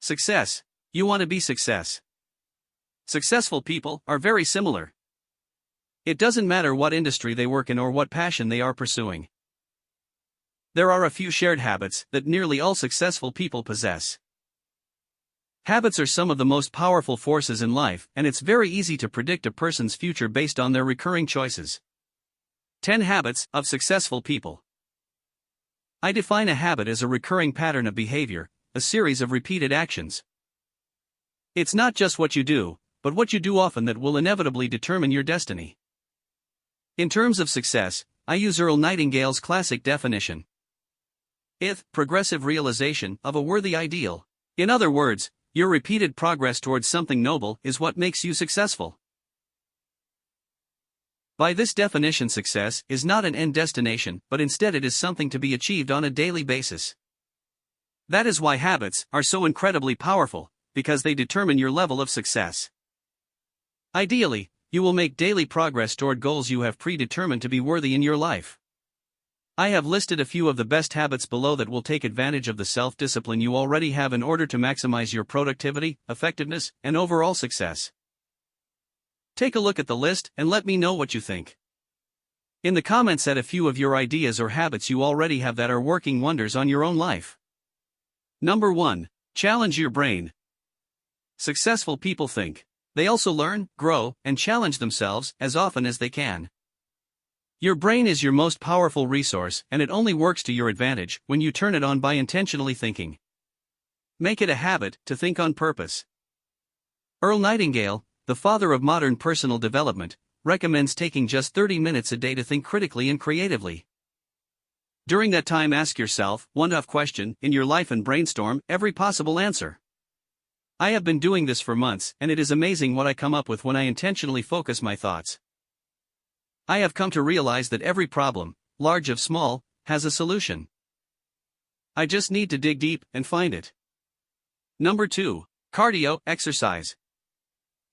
Success. You want to be success. Successful people are very similar. It doesn't matter what industry they work in or what passion they are pursuing. There are a few shared habits that nearly all successful people possess. Habits are some of the most powerful forces in life, and it's very easy to predict a person's future based on their recurring choices. 10 Habits of Successful People. I define a habit as a recurring pattern of behavior, a series of repeated actions. It's not just what you do, but what you do often that will inevitably determine your destiny. In terms of success, I use Earl Nightingale's classic definition. Progressive realization of a worthy ideal. In other words, your repeated progress towards something noble is what makes you successful. By this definition, success is not an end destination, but instead it is something to be achieved on a daily basis. That is why habits are so incredibly powerful, because they determine your level of success. Ideally, you will make daily progress toward goals you have predetermined to be worthy in your life. I have listed a few of the best habits below that will take advantage of the self-discipline you already have in order to maximize your productivity, effectiveness, and overall success. Take a look at the list and let me know what you think. In the comments, add a few of your ideas or habits you already have that are working wonders on your own life. Number 1. Challenge your brain. Successful people think. They also learn, grow, and challenge themselves as often as they can. Your brain is your most powerful resource, and it only works to your advantage when you turn it on by intentionally thinking. Make it a habit to think on purpose. Earl Nightingale, the father of modern personal development, recommends taking just 30 minutes a day to think critically and creatively. During that time, ask yourself one tough question in your life and brainstorm every possible answer. I have been doing this for months, and it is amazing what I come up with when I intentionally focus my thoughts. I have come to realize that every problem, large or small, has a solution. I just need to dig deep and find it. Number 2. Cardio exercise.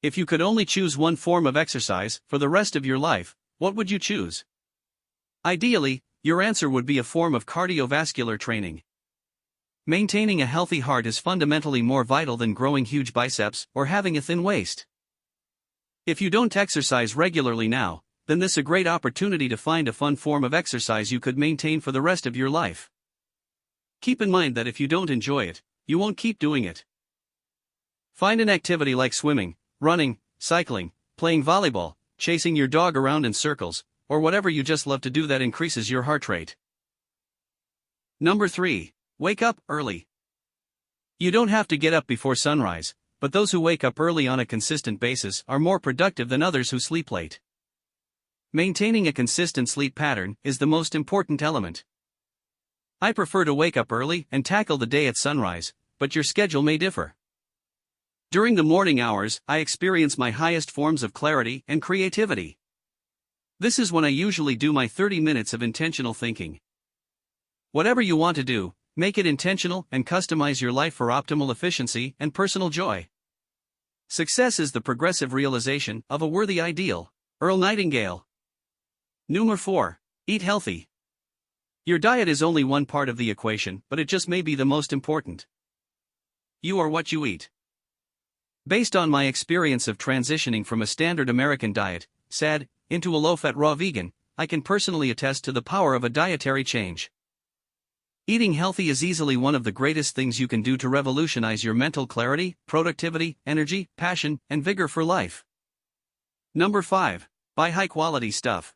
If you could only choose one form of exercise for the rest of your life, what would you choose? Ideally, your answer would be a form of cardiovascular training. Maintaining a healthy heart is fundamentally more vital than growing huge biceps or having a thin waist. If you don't exercise regularly now, then this is a great opportunity to find a fun form of exercise you could maintain for the rest of your life. Keep in mind that if you don't enjoy it, you won't keep doing it. Find an activity like swimming, running, cycling, playing volleyball, chasing your dog around in circles, or whatever you just love to do that increases your heart rate. Number 3. Wake up early. You don't have to get up before sunrise, but those who wake up early on a consistent basis are more productive than others who sleep late. Maintaining a consistent sleep pattern is the most important element. I prefer to wake up early and tackle the day at sunrise, but your schedule may differ. During the morning hours, I experience my highest forms of clarity and creativity. This is when I usually do my 30 minutes of intentional thinking. Whatever you want to do, make it intentional and customize your life for optimal efficiency and personal joy. Success is the progressive realization of a worthy ideal. Earl Nightingale. Number 4. Eat healthy. Your diet is only one part of the equation, but it just may be the most important. You are what you eat. Based on my experience of transitioning from a standard American diet, SAD, into a low-fat raw vegan, I can personally attest to the power of a dietary change. Eating healthy is easily one of the greatest things you can do to revolutionize your mental clarity, productivity, energy, passion, and vigor for life. Number 5. Buy high-quality stuff.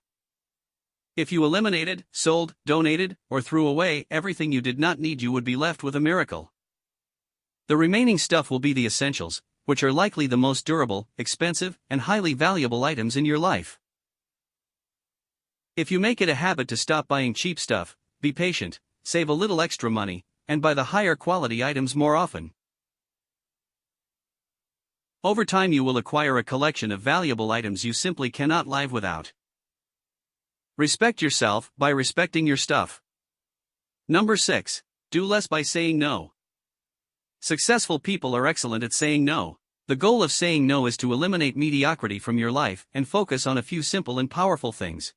If you eliminated, sold, donated, or threw away everything you did not need, you would be left with a miracle. The remaining stuff will be the essentials, which are likely the most durable, expensive, and highly valuable items in your life. If you make it a habit to stop buying cheap stuff, be patient, save a little extra money, and buy the higher quality items more often. Over time you will acquire a collection of valuable items you simply cannot live without. Respect yourself by respecting your stuff. Number 6. Do less by saying no. Successful people are excellent at saying no. The goal of saying no is to eliminate mediocrity from your life and focus on a few simple and powerful things.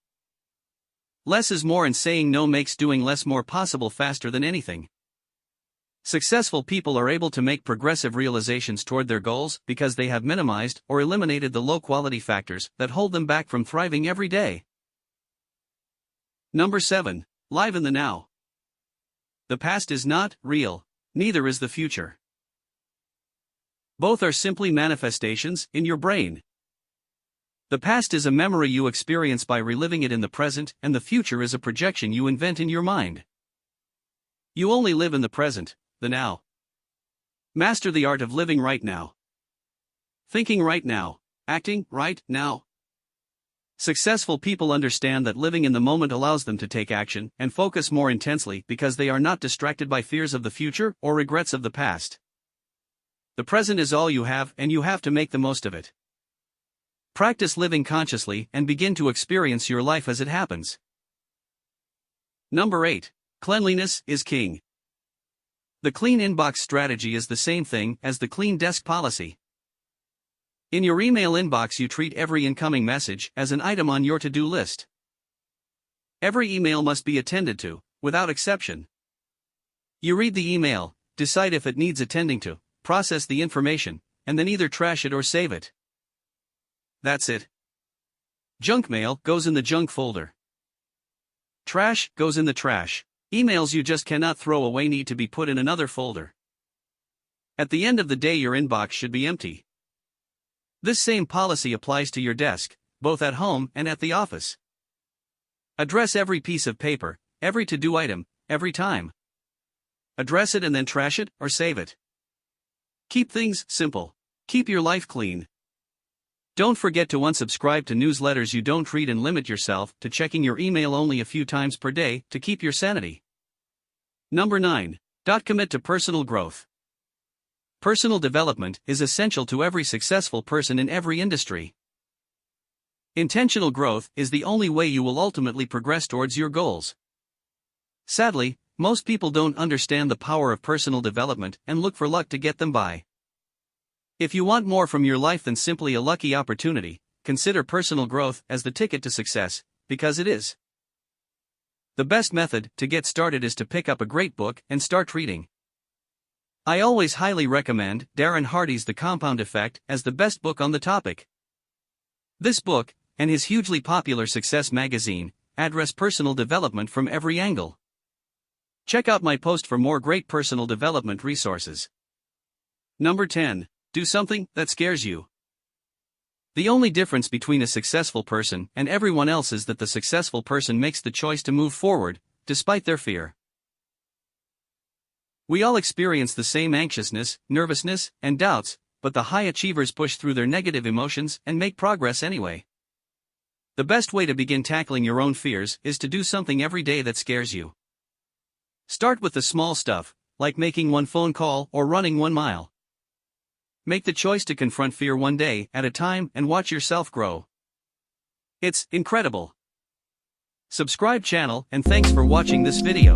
Less is more, and saying no makes doing less more possible faster than anything. Successful people are able to make progressive realizations toward their goals because they have minimized or eliminated the low-quality factors that hold them back from thriving every day. Number 7. Live in the now. The past is not real, neither is the future. Both are simply manifestations in your brain. The past is a memory you experience by reliving it in the present, and the future is a projection you invent in your mind. You only live in the present, the now. Master the art of living right now. Thinking right now, acting right now. Successful people understand that living in the moment allows them to take action and focus more intensely because they are not distracted by fears of the future or regrets of the past. The present is all you have, and you have to make the most of it. Practice living consciously and begin to experience your life as it happens. Number 8. Cleanliness is king. The clean inbox strategy is the same thing as the clean desk policy. In your email inbox, you treat every incoming message as an item on your to-do list. Every email must be attended to, without exception. You read the email, decide if it needs attending to, process the information, and then either trash it or save it. That's it. Junk mail goes in the junk folder. Trash goes in the trash. Emails you just cannot throw away need to be put in another folder. At the end of the day, your inbox should be empty. This same policy applies to your desk, both at home and at the office. Address every piece of paper, every to-do item, every time. Address it and then trash it or save it. Keep things simple. Keep your life clean. Don't forget to unsubscribe to newsletters you don't read and limit yourself to checking your email only a few times per day to keep your sanity. Number 9. Commit to personal growth. Personal development is essential to every successful person in every industry. Intentional growth is the only way you will ultimately progress towards your goals. Sadly, most people don't understand the power of personal development and look for luck to get them by. If you want more from your life than simply a lucky opportunity, consider personal growth as the ticket to success, because it is. The best method to get started is to pick up a great book and start reading. I always highly recommend Darren Hardy's The Compound Effect as the best book on the topic. This book, and his hugely popular Success magazine, address personal development from every angle. Check out my post for more great personal development resources. Number 10. Do something that scares you. The only difference between a successful person and everyone else is that the successful person makes the choice to move forward, despite their fear. We all experience the same anxiousness, nervousness, and doubts, but the high achievers push through their negative emotions and make progress anyway. The best way to begin tackling your own fears is to do something every day that scares you. Start with the small stuff, like making one phone call or running 1 mile. Make the choice to confront fear one day at a time and watch yourself grow. It's incredible. Subscribe channel and thanks for watching this video.